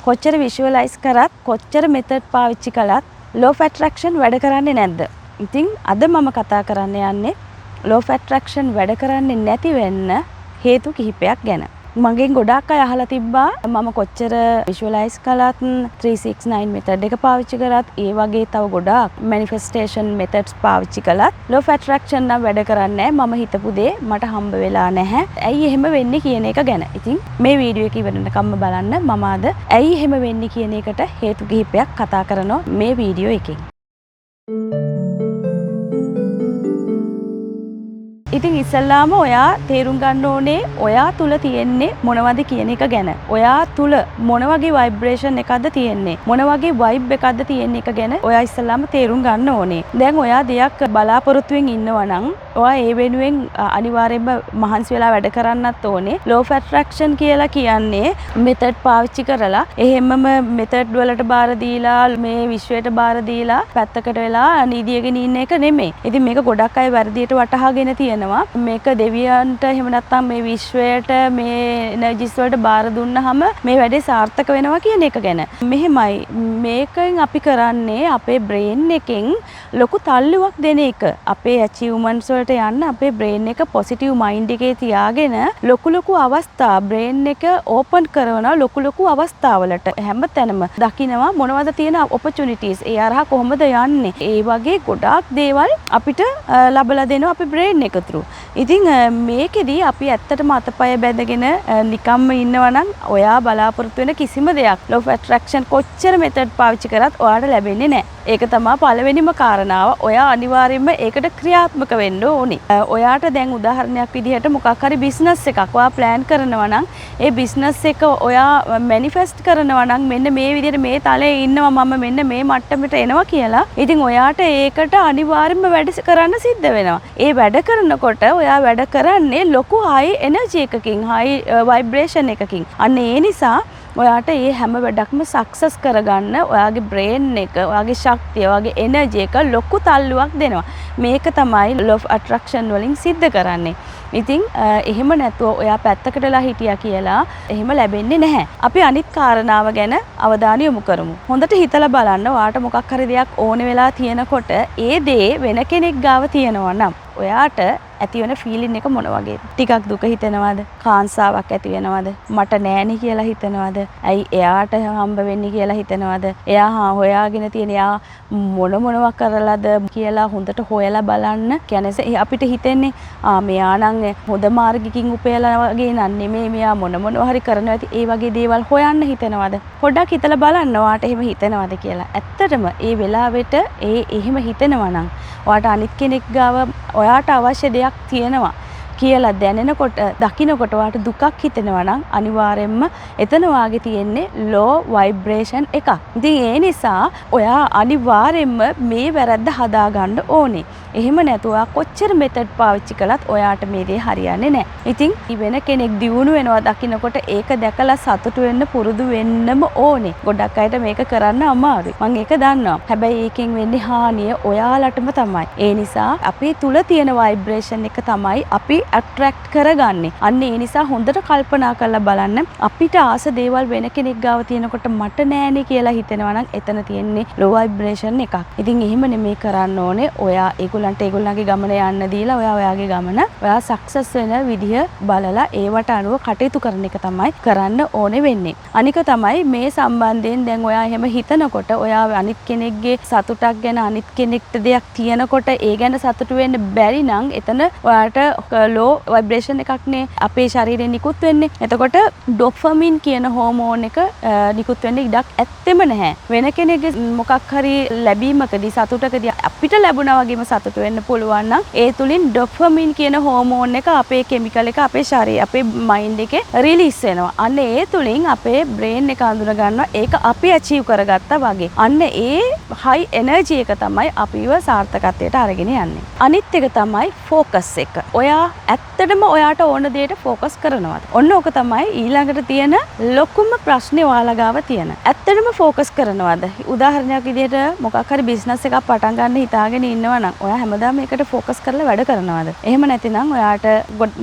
කොච්චර විෂුවලයිස් කරත් කොච්චර මෙතඩ් පාවිච්චි කළත් ලෝ ඔෆ් ඇට්‍රැක්ෂන් වැඩ කරන්නේ නැද්ද? ඉතින් අද මම කතා කරන්න යන්නේ ලෝ ඔෆ් ඇට්‍රැක්ෂන් වැඩ කරන්නේ නැති වෙන්න හේතු කිහිපයක් ගැන. මගෙන් ගොඩාක් අය අහලා තිබ්බා මම කොච්චර විෂුවලයිස් කළත් 369 මෙතඩ් එක පාවිච්චි කරත් ඒ වගේ තව ගොඩාක් මැනිෆෙස්ටේෂන් මෙතඩ්ස් පාවිච්චි කළත් ලෝ ඔෆ් ඇට්‍රැක්ෂන් නම් වැඩ කරන්නේ නැහැ. මම හිතපු දේ මට හම්බ වෙලා නැහැ. ඇයි එහෙම වෙන්නේ කියන එක ගැන. ඉතින් මේ වීඩියෝ එක ඉවරනකම්ම බලන්න. මම අද ඇයි එහෙම වෙන්නේ කියන එකට හේතු කිහිපයක් කතා කරනවා මේ වීඩියෝ එකෙන්. ඉතින් ඉස්සල්ලාම ඔයා තේරුම් ගන්න ඕනේ ඔයා තුල තියෙන්නේ මොනවද කියන එක ගැන. ඔයා තුල මොන වගේ ভাইබ්‍රේෂන් එකක්ද තියෙන්නේ? මොන වගේ වයිබ් එකක්ද තියෙන්නේ එක ගැන ඔයා ඉස්සල්ලාම තේරුම් ගන්න ඕනේ. දැන් ඔයා දෙයක් බලාපොරොත්තුෙන් ඉන්නවා නම් ඔයා ඒ වෙනුවෙන් අනිවාර්යයෙන්ම මහන්සි වෙලා වැඩ කරන්නත් ඕනේ. ලෝ ඔෆ් ඇට්‍රැක්ෂන් කියලා කියන්නේ මෙතඩ් පාවිච්චි කරලා එහෙමම මෙතඩ් වලට බාර දීලා මේ විශ්වයට බාර දීලා පැත්තකට වෙලා නීදියගෙන ඉන්න එක නෙමෙයි. ඉතින් මේක ගොඩක් අය වැරදියට වටහාගෙන තියෙනවා. මේක දෙවියන්ට එහෙම නැත්නම් මේ විශ්වයට මේ එනර්ජිස් වලට බාර දුන්නාම මේ වැඩේ සාර්ථක වෙනවා කියන එක ගැන. මෙහෙමයි මේකෙන් අපි කරන්නේ අපේ බ්‍රේන් එකෙන් ලොකු තල්ලුවක් දෙන එක. අපේ ඇචීව්මන්ට්ස් වලට යන්න අපේ බ්‍රේන් එක පොසිටිව් මයින්ඩ් එකේ තියාගෙන ලොකු අවස්ථා බ්‍රේන් එක ඕපන් කරනවා ලොකු අවස්ථාවලට හැමතැනම දකිනවා මොනවද තියෙන ඔපචුනිටිස් ඒ අරහා කොහොමද යන්නේ. ඒ වගේ ගොඩාක් දේවල් අපිට ලබලා දෙනවා අපේ බ්‍රේන් එක තුරු. ඉතින් මේකෙදී අපි ඇත්තටම අතපය බැඳගෙන නිකම්ම ඉන්නවා නම් ඔයා බලාපොරොත්තු වෙන කිසිම දෙයක් ලෝ ඔෆ් ඇට්‍රැක්ෂන් කොච්චර මෙතඩ් පාවිච්චි කරත් ඔයාට ලැබෙන්නේ නැහැ. ඒක තමයි පළවෙනිම කාරණාව. ඔයා අනිවාර්යයෙන්ම ඒකට ක්‍රියාත්මක වෙන්න ඕනේ. ඔයාට දැන් උදාහරණයක් විදිහට මොකක් හරි බිස්නස් එකක් ඔයා ප්ලෑන් කරනවා නම් ඒ බිස්නස් එක ඔයා මැනිෆෙස්ට් කරනවා නම් මෙන්න මේ විදිහට මේ තලයේ ඉන්නවා මම මෙන්න මේ මට්ටමට එනවා කියලා. ඉතින් ඔයාට ඒකට අනිවාර්යයෙන්ම වැඩ කරන්න සිද්ධ වෙනවා. ඒ වැඩ කරනකොට ඔයා වැඩ කරන්නේ ලොකු හයි එනර්ජි එකකින් හයි ভাইබ්‍රේෂන් එකකින්. අන්න ඒ නිසා ඔයාට මේ හැම වැඩක්ම සක්සස් කරගන්න ඔයාගේ බ්‍රේන් එක, ඔයාගේ ශක්තිය, ඔයාගේ එනර්ජි එක ලොකු තල්ලුවක් දෙනවා. මේක තමයි ලෝ ඔෆ් ඇට්‍රැක්ෂන් වලින් සිද්ධ කරන්නේ. ඉතින් එහෙම නැතුව ඔයා පැත්තකටලා හිටියා කියලා එහෙම ලැබෙන්නේ නැහැ. අපි අනිත් කාරණාව ගැන අවධානය යොමු කරමු. හොඳට හිතලා බලන්න ඔයාට මොකක් හරි දෙයක් ඕන වෙලා තියෙනකොට ඒ දේ වෙන කෙනෙක් ගාව තියෙනවා නම් ඔයාට ඇති වෙන ෆීලින් එක මොන වගේද? ටිකක් දුක හිතෙනවද? කාංසාවක් ඇති වෙනවද? මට නෑනේ කියලා හිතනවද? ඇයි එයාට හම්බ වෙන්නේ කියලා හිතනවද? එයා හොයාගෙන තියෙන එයා මොනවා කරලාද කියලා හොඳට හොයලා බලන්න. කියන්නේ අපිට හිතෙන්නේ මෙයා නම් හොඳ මාර්ගිකින් උපයලා වගේ නන් නෙමෙයි මෙයා මොනවා හරි කරනවා ඇති ඒ වගේ දේවල් හොයන්න හිතනවද? පොඩ්ඩක් හිතලා බලන්න ඔයාට එහෙම හිතනවද කියලා. ඇත්තටම ඒ වෙලාවෙට එහෙම හිතනවා නම් ඔයාට අනිත් කෙනෙක් ගාව ඔයාට අවශ්‍ය දෙයක් තියෙනවා කියලා දැනෙනකොට දකින්නකොට ඔයාට දුකක් හිතෙනවා නම් අනිවාර්යයෙන්ම එතන වාගේ තියෙන්නේ ලෝ ভাইබ්‍රේෂන් එකක්. ඉතින් ඒ නිසා ඔයා අනිවාර්යයෙන්ම මේ වැරද්ද හදාගන්න ඕනේ. එහෙම නැතුව කොච්චර මෙතඩ් පාවිච්චි කළත් ඔයාට මේ දේ හරියන්නේ නැහැ. ඉතින් වෙන කෙනෙක් දියුණු වෙනවා දකින්නකොට ඒක දැකලා සතුටු වෙන්න පුරුදු වෙන්නම ඕනේ. ගොඩක් අයට මේක කරන්න අමාරුයි. මම ඒක දන්නවා. හැබැයි ඒකෙන් වෙන්නේ හානිය ඔයාලටම තමයි. ඒ නිසා අපේ තුල තියෙන ভাইබ්‍රේෂන් එක තමයි අපි ඇට්‍රැක්ට් කරගන්නේ. අන්න ඒ නිසා හොඳට කල්පනා කරලා බලන්න අපිට ආස දේවල් වෙන කෙනෙක් ගාව තියෙනකොට මට නෑනේ කියලා හිතෙනවා නම් එතන තියෙන්නේ ලෝ ভাইබ්‍රේෂන් එකක්. ඉතින් එහෙම නෙමෙයි කරන්න ඕනේ. ඔයා ඒගොල්ලන්ගේ ගමන යන්න දීලා ඔයාගේ ගමන ඔයා සක්සස් වෙන විදිහ බලලා ඒවට අනුව කටයුතු කරන එක තමයි කරන්න ඕනේ වෙන්නේ. අනික තමයි මේ සම්බන්ධයෙන් දැන් ඔයා එහෙම හිතනකොට ඔයා අනිත් කෙනෙක්ගේ සතුටක් ගැන අනිත් කෙනෙක්ට දෙයක් තියනකොට ඒ ගැන සතුටු වෙන්න බැරි නම් එතන ඔයාට ලෝ ভাইබ්‍රේෂන් එකක්නේ අපේ ශරීරයෙන් නිකුත් වෙන්නේ. එතකොට ඩොපමින් කියන හෝමෝන් එක නිකුත් වෙන්න ඉඩක් ඇත්තෙම නැහැ. වෙන කෙනෙක්ගේ මොකක් හරි ලැබීමකදී සතුටකදී අපිට ලැබුණා වගේම සතුට වෙන්න පුළුවන් නම් ඒ තුලින් ඩොපමින් කියන හෝමෝන් එක අපේ කිමිකල් එක අපේ ශරීරය අපේ මයින්ඩ් එකේ රිලීස් වෙනවා. අන්න ඒ තුලින් අපේ බ්‍රේන් එක අඳුන ගන්නවා ඒක අපි ඇචීව් කරගත්තා වගේ. අන්න ඒ හයි එනර්ජි එක තමයි අපිව සාර්ථකත්වයට අරගෙන යන්නේ. අනිත් එක තමයි ફોකස් එක. ඔයා ඇත්තටම ඔයාට ඕන දෙයට ෆෝකස් කරනවද? ඔන්න ඕක තමයි ඊළඟට තියෙන ලොකුම ප්‍රශ්නේ ඔයාලා ගාව තියෙන. ඇත්තටම ෆෝකස් කරනවද? උදාහරණයක් විදිහට මොකක් හරි බිස්නස් එකක් පටන් ගන්න හිතාගෙන ඉන්නවා නම් ඔයා හැමදාම මේකට ෆෝකස් කරලා වැඩ කරනවද? එහෙම නැතිනම් ඔයාට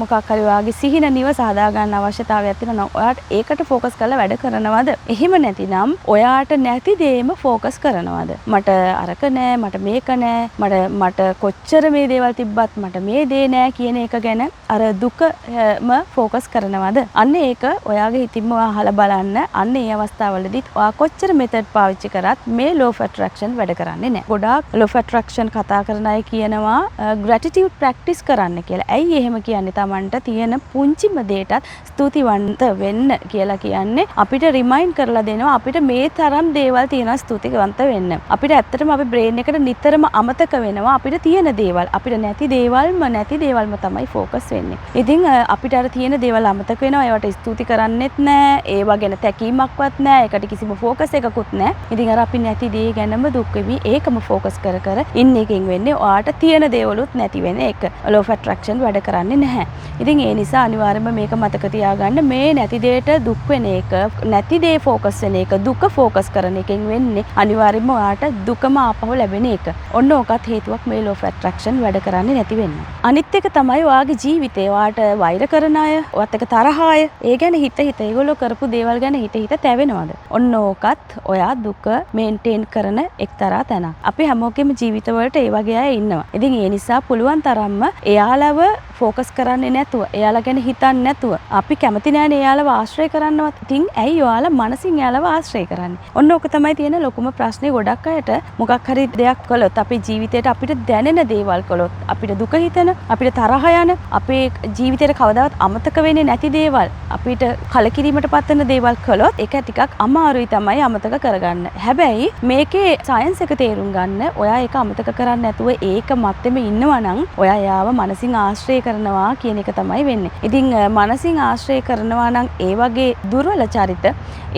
මොකක් හරි ඔයාගේ සිහින නිවස හදා ගන්න අවශ්‍යතාවයක් තියෙනවා නම් ඔයාට ඒකට ෆෝකස් කරලා වැඩ කරනවද? එහෙම නැතිනම් ඔයාට නැති දේම ෆෝකස් කරනවද? මට අරක නෑ, මට මේක නෑ, මට කොච්චර මේ දේවල් තිබ්බත් මට මේ දේ නෑ කියන එක ගැන අර දුකම ෆෝකස් කරනවද? අන්න ඒක ඔයාගේ හිතින්ම අහලා බලන්න. අන්න ඒ අවස්ථාවවලදීත් ඔයා කොච්චර මෙතඩ් පාවිච්චි කරත් මේ law of attraction වැඩ කරන්නේ නැහැ. ගොඩාක් law of attraction කතා කරන අය කියනවා gratitude practice කරන්න කියලා. ඇයි එහෙම කියන්නේ? Tamanට තියෙන පුංචිම දේටත් ස්තුතිවන්ත වෙන්න කියලා කියන්නේ අපිට රිමයින්ඩ් කරලා දෙනවා අපිට මේ තරම් දේවල් තියෙනවා ස්තුතිවන්ත වෙන්න. අපිට ඇත්තටම අපේ බ්‍රේන් එකට නිතරම අමතක වෙනවා අපිට තියෙන දේවල්. අපිට නැති දේවල්ම තමයි ෆෝකස් වෙන්නේ. ඉතින් අපිට අර තියෙන දේවල් අමතක වෙනවා. ඒවට ස්තුති කරන්නෙත් නැහැ. ඒවා ගැන තැකීමක්වත් නැහැ. ඒකට කිසිම ෆෝකස් එකකුත් නැහැ. ඉතින් අර අපි නැති දේ ගැනම දුක් වෙවි ඒකම ෆෝකස් කර ඉන්න එකෙන් වෙන්නේ ඔයාට තියෙන දේවලුත් නැති වෙන එක. law of attraction වැඩ කරන්නේ නැහැ. ඉතින් ඒ නිසා අනිවාර්යයෙන්ම මේක මතක තියාගන්න මේ නැති දෙයට දුක් වෙන එක, නැති දේ ෆෝකස් වෙන එක, දුක ෆෝකස් කරන එකෙන් වෙන්නේ අනිවාර්යයෙන්ම ඔයාට දුකම ආපහු ලැබෙන එක. ඔන්න ඕකත් හේතුවක් මේ law of attraction වැඩ කරන්නේ නැති වෙන්න. අනිත් එක තමයි ඔයාගේ ජීවිතේ ඔයාට වෛර කරන අය, ඔයත් එක තරහ අය, ඒ ගැන හිත ඒගොල්ලෝ කරපු දේවල් ගැන හිත තැවෙනවද? ඔන්න ඕකත් ඔයා දුක මේන්ටේන් කරන එක්තරා තැනක්. අපි හැමෝගෙම ජීවිතවලට ඒ වගේ අය ඉන්නවා. ඉතින් ඒ නිසා පුළුවන් තරම්ම එයාලව ෆෝකස් කරන්නේ නැතුව, එයාලා ගැන හිතන්නේ නැතුව, අපි කැමති නෑනේ එයාලව ආශ්‍රය කරන්නවත්. ඉතින් ඇයි ඔයාලා මනසින් එයාලව ආශ්‍රය කරන්නේ? ඔන්න ඕක තමයි තියෙන ලොකුම ප්‍රශ්නේ. ගොඩක් අයට මොකක් හරි දෙයක් කළොත්, අපේ ජීවිතේට අපිට දැනෙන දේවල් කළොත්, අපිට දුක හිතෙන, අපිට තරහ යන, අපේ ජීවිතේට කවදාවත් අමතක වෙන්නේ නැති දේවල්, අපිට කලකිරීමට පත්වන දේවල් කළොත් ඒක ටිකක් අමාරුයි තමයි අමතක කරගන්න. හැබැයි මේකේ සයන්ස් එක තේරුම් ගන්න, ඔයා ඒක අමතක කරන්නේ නැතුව ඒක මැත්තේම ඉන්නවා නම් ඔයා යාව මනසින් ආශ්‍රය කරනවා කියන එක තමයි වෙන්නේ. ඉතින් මනසින් ආශ්‍රය කරනවා නම් ඒ වගේ දුර්වල චරිත,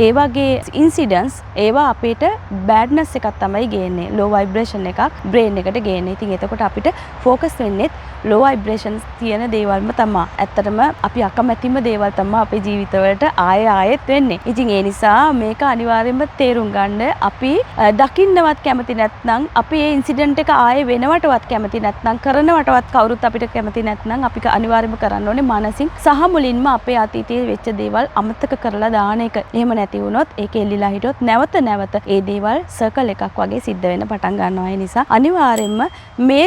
ඒ වගේ ඉන්සිඩන්ට්ස් ඒවා අපිට බෑඩ්නස් එකක් තමයි ගේන්නේ. low vibration එකක් brain එකට ගේන්නේ. ඉතින් එතකොට අපිට focus වෙන්නේ low vibrations තියෙන දේවල්ම තමයි. ඇත්තටම අපි අකමැතිම දේවල් තමයි අපේ ජීවිතවලට ආයෙත් වෙන්නේ. ඉතින් ඒ නිසා මේක අනිවාර්යයෙන්ම තේරුම් ගන්න. අපි දකින්නවත් කැමති නැත්නම්, අපි ඒ ඉන්සිඩන්ට් එක ආයෙ වෙනවටවත් කැමති නැත්නම්, කරනවටවත් කවුරුත් අපිට කැමති නැත්නම් අපි අනිවාර්යයෙන්ම කරන්න ඕනේ මනසින් සහ මුලින්ම අපේ අතීතයේ වෙච්ච දේවල් අමතක කරලා දාන එක. එහෙම නැති වුණොත් ඒක එල්ලිලා හිටියොත් නැවත ඒ දේවල් සර්කල් එකක් වගේ සිද්ධ වෙන්න පටන් ගන්නවා. ඒ නිසා අනිවාර්යයෙන්ම මේ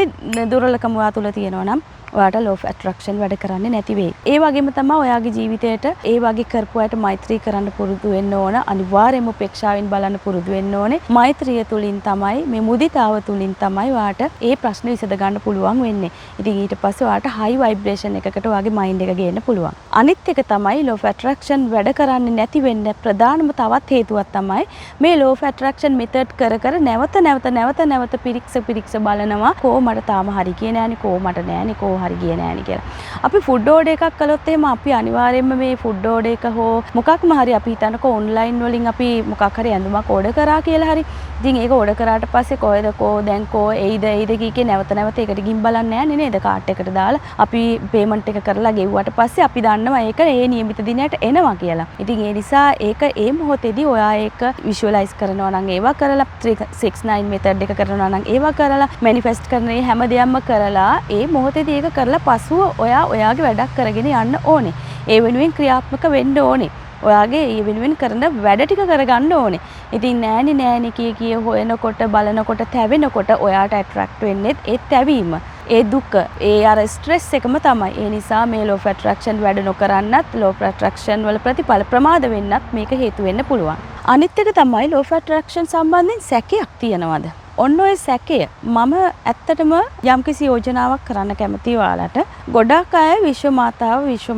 දුර්වලකම ඔයා තුල තියෙනවා නම් ඔයාට law of attraction වැඩ කරන්නේ නැති වෙයි. ඒ වගේම තමයි ඔයාගේ ජීවිතයට ඒ වගේ කරපු අයට මෛත්‍රී කරන්න පුරුදු වෙන්න ඕන. අනිවාර්යයෙන්ම උපේක්ෂාවෙන් බලන්න පුරුදු වෙන්න ඕනේ. මෛත්‍රිය තුලින් තමයි, මේ මුදිතාව තුලින් තමයි ඔයාට ඒ ප්‍රශ්නේ විසඳ ගන්න පුළුවන් වෙන්නේ. ඉතින් ඊට පස්සේ ඔයාට high vibration එකකට ඔයාගේ mind එක ගේන්න පුළුවන්. අනිත් එක තමයි law of attraction වැඩ කරන්නේ නැති වෙන්න ප්‍රධානම තවත් හේතුවක් තමයි මේ law of attraction method කර නැවත පිරික්ස බලනවා. කෝ මට තාම හරි ගියේ නෑනේ, කෝ මට නෑනේ, කෝ හරි ගියේ නෑනේ කියලා. අපි ෆුඩ් ඕඩර් එකක් කළොත් එහෙම අපි අනිවාර්යයෙන්ම මේ ෆුඩ් ඕඩර් එක හෝ මොකක්ම හරි අපි හිතනකො ඔන්ලයින් වලින් අපි මොකක් හරි ඇඳුමක් ඕඩර් කරා කියලා හරි. ඉතින් ඒක ඕඩර් කරාට පස්සේ කොහෙද දැන් එයිද කීකේ නැවත ඒකට ගිහින් බලන්නේ නෑනේ නේද? කාට් එකට දාලා අපි පේමන්ට් එක කරලා ගෙව්වට පස්සේ අපි දන්නවා ඒක ඒ නියමිත දිනයට එනවා කියලා. ඉතින් ඒ නිසා ඒක ඒ මොහොතේදී ඔයා ඒක විෂුවලයිස් කරනවා නම් ඒවා කරලා 369 මෙතඩ් එක කරනවා නම් ඒවා කරලා මැනිෆෙස්ට් කරන හැම දෙයක්ම කරලා ඒ මොහොතේදී ඒක කරලා පසුව ඔයා ඔයාගේ වැඩක් කරගෙන යන්න ඕනේ. ඒ වෙනුවෙන් ක්‍රියාත්මක වෙන්න ඕනේ. ඔයාගේ ඒ වෙනුවෙන් කරන වැඩ ටික කරගන්න ඕනේ. ඉතින් නෑනේ කිය හොයනකොට බලනකොට තැවෙනකොට ඔයාට ඇට්‍රැක්ට් වෙන්නේ ඒ තැවීම. ඒ දුක, ඒ අර ස්ට්‍රෙස් එකම තමයි. ඒ නිසා මේ law of attraction වැඩ නොකරන්නත්, law of attraction වල ප්‍රතිඵල ප්‍රමාද වෙන්නත් මේක හේතු වෙන්න පුළුවන්. අනිත් එක තමයි law of attraction සම්බන්ධයෙන් සැකයක් තියනවාද? ඔන්න ඔය සැකය මම ඇත්තටම යම්කිසි යෝජනාවක් කරන්න කැමතියි ඔයාලට. ගොඩක් අය විශ්ව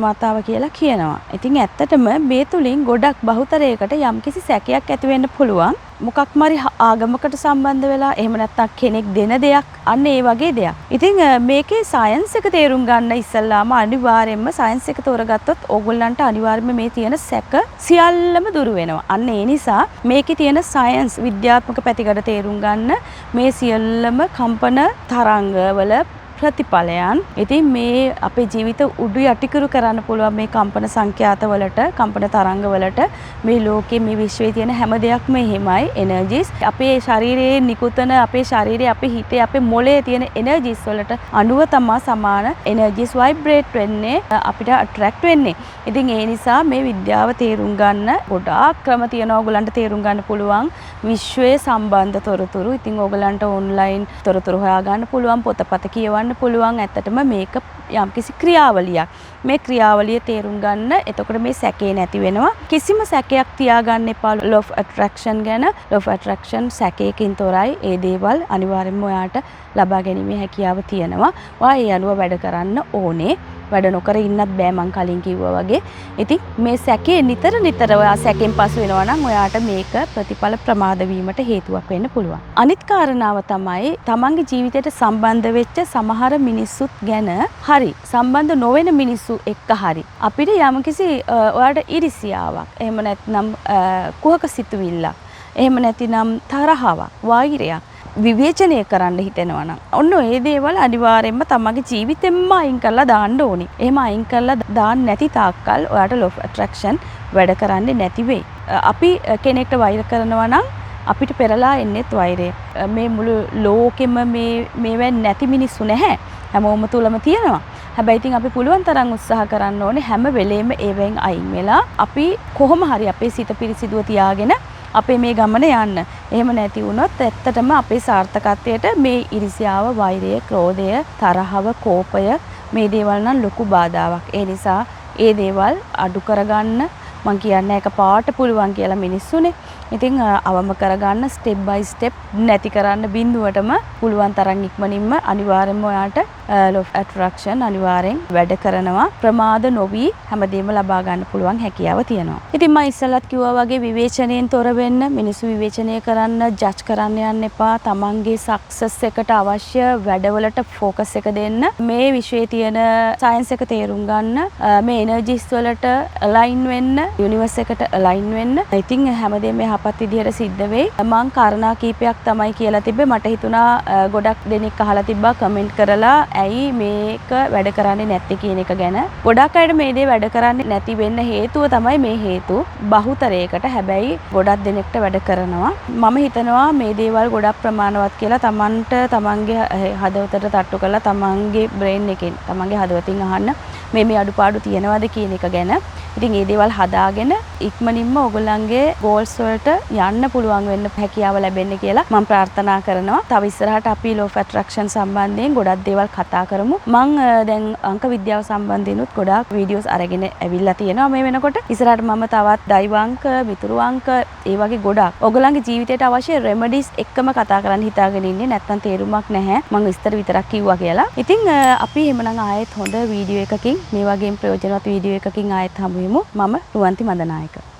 මාතාව කියලා කියනවා. ඉතින් ඇත්තටම මේ තුලින් ගොඩක් බහුතරයකට යම්කිසි සැකයක් ඇති වෙන්න පුළුවන්. මොකක්ම හරි ආගමකට සම්බන්ධ වෙලා, එහෙම නැත්නම් කෙනෙක් දෙන දෙයක්, අන්න ඒ වගේ දෙයක්. ඉතින් මේකේ සයන්ස් එක තේරුම් ගන්න ඉස්සල්ලාම අනිවාර්යයෙන්ම සයන්ස් එක තෝරගත්තොත් ඕගොල්ලන්ට අනිවාර්යයෙන්ම මේ තියෙන සැක සියල්ලම දුරු වෙනවා. අන්න ඒ නිසා මේකේ තියෙන සයන්ස් විද්‍යාත්මක පැතිකඩ තේරුම් ගන්න මේ සියල්ලම කම්පන තරංගවල ප්‍රතිඵලයන්. ඉතින් මේ අපේ ජීවිත උඩු යටිකුරු කරන්න පුළුවන් මේ කම්පන සංඛ්‍යාත වලට, කම්පන තරංග වලට මේ ලෝකයේ මේ විශ්වයේ තියෙන හැම දෙයක්ම එහෙමයි එනර්ජිස්. අපේ ශරීරයේ නිකුතන අපේ ශරීරයේ අපේ හිතේ අපේ මොළයේ තියෙන එනර්ජිස් වලට අනුව තමයි සමාන එනර්ජිස් වයිබ්‍රේට් වෙන්නේ අපිට ඇට්‍රැක්ට් වෙන්නේ. ඉතින් ඒ නිසා මේ විද්‍යාව තේරුම් ගන්න ගොඩාක් ක්‍රම තියෙනවා ඕගලන්ට තේරුම් ගන්න පුළුවන් විශ්වයේ සම්බන්ධ තොරතුරු. ඉතින් ඕගලන්ට ඔන්ලයින් තොරතුරු හොයාගන්න පුළුවන්, පොතපත කියවන්න පුළුවන්. ඇත්තටම මේක යම්කිසි ක්‍රියාවලියක්. මේ ක්‍රියාවලිය තේරුම් ගන්න එතකොට මේ සැකේ නැති වෙනවා. කිසිම සැකයක් තියාගන්න එපා law of attraction ගැන. law of attraction සැකයකින් තොරයි. ඒ දේවල් අනිවාර්යෙන්ම ඔයාට ලබා ගැනීමේ හැකියාව තියෙනවා. ඔයා ඒ අනුව වැඩ කරන්න ඕනේ. වැඩ නොකර ඉන්නත් බෑ මං කලින් කිව්වා වගේ. ඉතින් මේ සැකේ නිතර ඔයා සැකෙන් පසු වෙනවා නම් ඔයාට මේක ප්‍රතිඵල ප්‍රමාද වීමට හේතුවක් වෙන්න පුළුවන්. අනිත් කාරණාව තමයි තමන්ගේ ජීවිතයට සම්බන්ධ වෙච්ච සමහර මිනිස්සුත් ගැන හරි සම්බන්ධ නොවන මිනිස්සු එක්ක හරි අපිට යම්කිසි ඔයාට ඉරිසියාවක් එහෙම නැත්නම් කුහක සිතුවිල්ලක් එහෙම නැතිනම් තරහාවක් වෛරයක් විවේචනය කරන්න හිතෙනවා නම් ඔන්න ඒ දේවල් අනිවාර්යයෙන්ම තමන්ගේ ජීවිතෙන්ම අයින් කරලා දාන්න ඕනේ. එහෙම අයින් කරලා දාන්න නැති තාක්කල් ඔයාට law of attraction වැඩ කරන්නේ නැති වෙයි. අපි කෙනෙක්ට වෛර කරනවා නම් අපිට පෙරලා එන්නේත් වෛරය. මේ මුළු ලෝකෙම මේවෙන් නැති මිනිස්සු නැහැ. හැමෝම තුලම තියෙනවා. හැබැයි ඉතින් අපි පුළුවන් තරම් උත්සාහ කරන්න ඕනේ හැම වෙලේම ඒවෙන් අයින් වෙලා අපි කොහොම හරි අපේ සිත පිරිසිදුව තියාගෙන අපේ මේ ගමන යන්න. එහෙම නැති වුණොත් ඇත්තටම අපේ සාර්ථකත්වයට මේ ඉරිසියාව, වෛරය, ක්‍රෝධය, තරහව, කෝපය මේ දේවල් නම් ලොකු බාධාවක්. ඒ නිසා ඒ දේවල් අඩු කරගන්න මං කියන්නේ එක පාට පුළුවන් කියලා මිනිස්සුනේ. ඉතින් අවම කරගන්න ස්ටෙප් බයි ස්ටෙප් නැති කරන්න බිඳුවටම පුළුවන් තරම් ඉක්මනින්ම අනිවාර්යෙන්ම ඔයාට law of attraction අනිවාර්යෙන් වැඩ කරනවා. ප්‍රමාද නොවි හැමදේම ලබා ගන්න පුළුවන් හැකියාව තියෙනවා. ඉතින් මම ඉස්සෙල්ලත් කිව්වා වගේ විවේචනයෙන් තොර වෙන්න, මිනිස්සු විවේචනය කරන්න, ජජ් කරන්න යන්න එපා. තමන්ගේ සක්සස් එකට අවශ්‍ය වැඩවලට ફોකස් එක දෙන්න. මේ විශ්වයේ තියෙන සයන්ස් එක තේරුම් ගන්න, මේ එනර්ජිස් වලට අලයින් වෙන්න, යුනිවර්ස් එකට අලයින් වෙන්න. ඉතින් හැමදේම යහපත් විදියට සිද්ධ වෙයි. මං කාරණා කීපයක් තමයි කියලා තිබ්බේ. මට හිතුණා ගොඩක් දෙනෙක් අහලා තිබ්බා කමෙන්ට් කරලා ඇයි මේක වැඩ කරන්නේ නැත්තේ කියන එක ගැන. ගොඩක් අයට මේ දේ වැඩ කරන්නේ නැති වෙන්න හේතුව තමයි මේ හේතු බහුතරයකට. හැබැයි ගොඩක් දෙනෙක්ට වැඩ කරනවා. මම හිතනවා මේ දේවල් ගොඩක් ප්‍රමාණවත් කියලා තමන්ට තමන්ගේ හදවතට තට්ටු කරලා තමන්ගේ බ්‍රේන් එකෙන් තමන්ගේ හදවතින් අහන්න මේ අඩුපාඩු තියෙනවද කියන එක ගැන. ඉතින් මේ දේවල් හදාගෙන ඉක්මනින්ම ඔයගොල්ලන්ගේ ගෝල්ස් වලට යන්න පුළුවන් වෙන්න හැකියාව ලැබෙන්න කියලා මම ප්‍රාර්ථනා කරනවා. තව ඉස්සරහට අපි law of attraction සම්බන්ධයෙන් ගොඩක් දේවල් කතා කරමු. මම දැන් අංක විද්‍යාව සම්බන්ධිනුත් ගොඩාක් වීඩියෝස් අරගෙන ඇවිල්ලා තියෙනවා මේ වෙනකොට. ඉස්සරහට මම තවත් දෛව අංක, මිතුරු අංක ඒ වගේ ගොඩාක් ඔයගොල්ලන්ගේ ජීවිතයට අවශ්‍ය රෙමඩිස් එක්කම කතා කරන්න හිතාගෙන ඉන්නේ. නැත්තම් තේරුමක් නැහැ. මම විස්තර විතරක් කිව්වා කියලා. ඉතින් අපි එහෙමනම් ආයෙත් හොඳ වීඩියෝ එකකින් මේ වගේම ප්‍රයෝජනවත් වීඩියෝ එකකින් ආයෙත් හමු වෙමු. මම රුවන්ති මදනායක.